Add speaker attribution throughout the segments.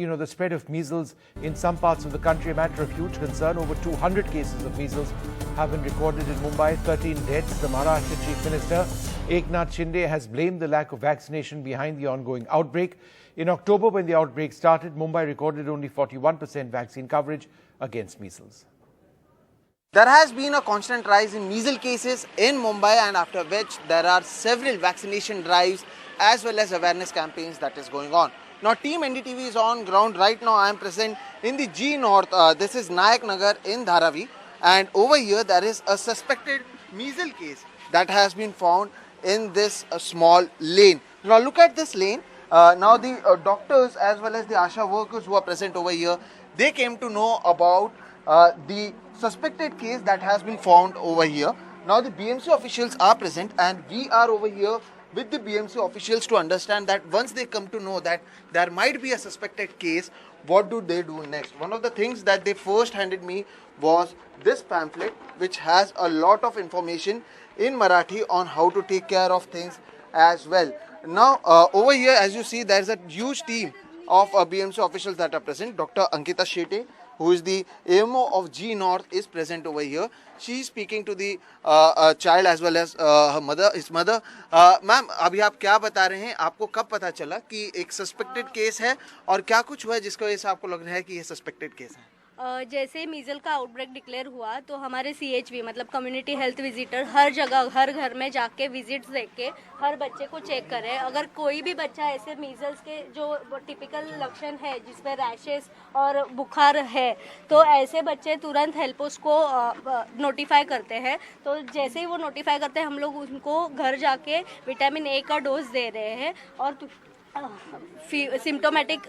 Speaker 1: the spread of measles in some parts of the country, a matter of huge concern. Over 200 cases of measles have been recorded in Mumbai, 13 deaths. The Maharashtra Chief Minister Eknath Shinde has blamed the lack of vaccination behind the ongoing outbreak. In October, when the outbreak started, Mumbai recorded only 41% vaccine coverage against measles.
Speaker 2: There has been a constant rise in measles cases in Mumbai, and after which there are several vaccination drives as well as awareness campaigns that is going on. Now Team NDTV is on ground right now. I am present in the G North. This is Nayak Nagar in Dharavi, and over here there is a suspected measles case that has been found in this small lane. Now look at this lane. Now the doctors as well as the ASHA workers who are present over here, they came to know about the suspected case that has been found over here. Now the BMC officials are present, and we are over here with the BMC officials to understand that once they come to know that there might be a suspected case, what do they do next? One of the things that they first handed me was this pamphlet, which has a lot of information in Marathi on how to take care of things as well. Now over here, as you see, there is a huge team of BMC officials that are present. Dr. Ankita Shete, who is the AMO of G North, is present over here. She is speaking to the child as well as her mother, his mother. Ma'am, अभी आप क्या बता रहे हैं? आपको कब पता चला कि एक सस्पेक्टेड केस है और क्या कुछ हुआ है जिसकी वजह से आपको लग रहा है कि ये सस्पेक्टेड केस है?
Speaker 3: जैसे मीजल का आउटब्रेक डिक्लेयर हुआ तो हमारे CHV मतलब कम्युनिटी हेल्थ विजिटर हर जगह हर घर में जाके विजिट्स देके हर बच्चे को चेक करें. अगर कोई भी बच्चा ऐसे मीजल्स के जो टिपिकल लक्षण है जिसमें रैशेस और बुखार है तो ऐसे बच्चे तुरंत हेल्पोस को नोटिफाई करते हैं. तो जैसे ही वो नोटिफाई करते हैं हम लोग उनको घर जाके विटामिन A का डोज दे रहे हैं और सिम्टोमेटिक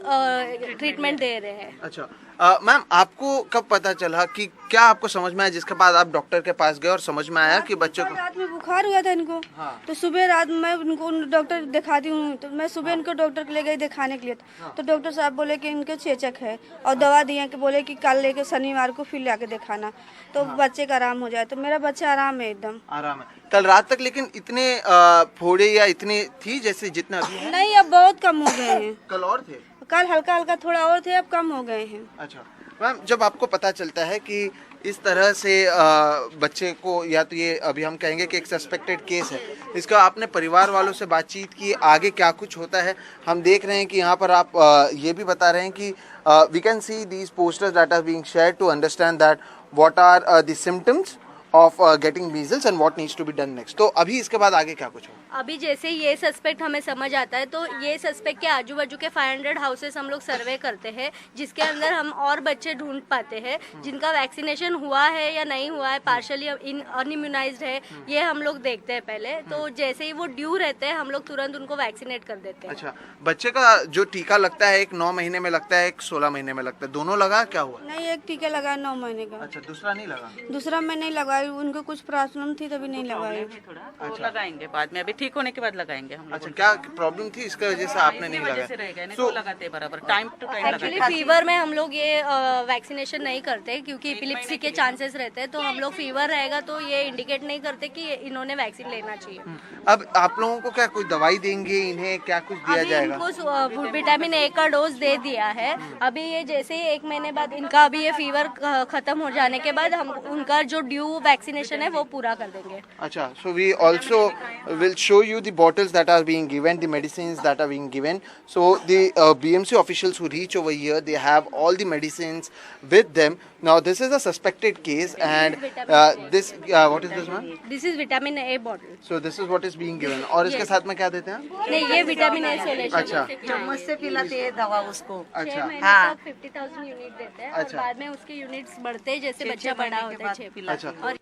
Speaker 3: ट्रीटमेंट दे रहे हैं.
Speaker 2: अच्छा मैम, आपको कब पता चला कि क्या आपको समझ में आया जिसके बाद आप डॉक्टर के पास गए और समझ में आया कि बच्चों को
Speaker 4: रात में बुखार हुआ था इनको? हाँ. तो सुबह रात मैं उनको डॉक्टर दिखाती हूँ तो मैं सुबह इनको डॉक्टर के ले गई दिखाने के लिए. तो डॉक्टर साहब बोले कि इनके चेचक है और दवा दिए कि बोले कि कल लेके शनिवार को फिर लाके दिखाना तो बच्चे का आराम हो जाए. तो मेरा बच्चा आराम है, एकदम
Speaker 2: आराम है. कल रात तक लेकिन इतने फोड़े या इतने थी जैसे जितना अभी है?
Speaker 4: नहीं, अब बहुत कम हो गए हैं.
Speaker 2: कल और थे?
Speaker 4: कल हल्का हल्का थोड़ा और थे, अब कम हो गए हैं.
Speaker 2: अच्छा मैम, जब आपको पता चलता है कि इस तरह से बच्चे को, या तो ये अभी हम कहेंगे कि एक सस्पेक्टेड केस है, इसका आपने परिवार वालों से बातचीत की, आगे क्या कुछ होता है? हम देख रहे हैं कि यहाँ पर आप ये भी बता रहे हैं कि we can see these posters that are being shared to understand that what are the symptoms of getting measles and what needs to be done next. तो अभी इसके बाद आगे क्या कुछ हो?
Speaker 3: अभी जैसे ये सस्पेक्ट हमें समझ आता है तो ये सस्पेक्ट के आजू बाजू के 500 हाउसेस हम लोग सर्वे करते हैं जिसके अंदर हम और बच्चे ढूंढ पाते हैं जिनका वैक्सीनेशन हुआ है या नहीं हुआ है, पार्शली अनइम्यूनाइज्ड है, ये हम लोग देखते हैं पहले. तो जैसे ही वो ड्यू रहते हैं हम लोग तुरंत उनको वैक्सीनेट कर देते हैं.
Speaker 2: अच्छा, बच्चे का जो टीका लगता है एक 9 महीने में लगता है, एक 16 महीने में लगता है, दोनों लगा? क्या हुआ?
Speaker 4: नहीं, एक टीका लगा 9 महीने का.
Speaker 2: अच्छा, दूसरा नहीं लगा?
Speaker 4: दूसरा मैं नहीं लगाई, उनको कुछ प्रॉब्लम थी तभी नहीं लगाई.
Speaker 5: थोड़ा तो लगाएंगे बाद में, अभी ठीक होने के बाद लगाएंगे हम लोग.
Speaker 2: अच्छा, क्या प्रॉब्लम थी इसकी वजह से आपने नहीं लगाया?
Speaker 5: तो लगाते बराबर time to time
Speaker 3: actually fever में हम लोग ये वैक्सीनेशन नहीं करते क्योंकि एपिलेप्सी के चांसेस रहते हैं. तो हम लोग फीवर रहेगा तो ये इंडिकेट नहीं करते कि इन्होंने वैक्सीन लेना चाहिए.
Speaker 2: अब आप लोगों को क्या कोई दवाई देंगे, इन्हें क्या कुछ दिया
Speaker 3: अभी
Speaker 2: जाएगा?
Speaker 3: इनको विटामिन A का डोज दे दिया है. अभी ये जैसे ही 1 महीने बाद इनका अभी ये फीवर खत्म हो जाने के बाद हम उनका जो ड्यू वैक्सीनेशन है वो पूरा कर देंगे.
Speaker 2: अच्छा, so we also will show you the bottles that are being given, the medicines that are being given. So the BMC officials who reach over here, they have all the medicines with them. Now this is a suspected case, and this what is this one?
Speaker 3: This is vitamin A bottle.
Speaker 2: So this is what is being given. और इसके साथ में क्या देते हैं?
Speaker 3: नहीं, ये vitamin A solution.
Speaker 2: अच्छा,
Speaker 5: चम्मच से पिलाते हैं दवा उसको.
Speaker 3: 6 महीने
Speaker 5: हाँ.
Speaker 3: तक 50,000 यूनिट देते हैं
Speaker 2: अच्छा.
Speaker 3: और बाद में उसके यूनिट्स बढ़ते हैं जैसे बच्चा बड़ा होता है. 6
Speaker 2: अच्छा.
Speaker 3: और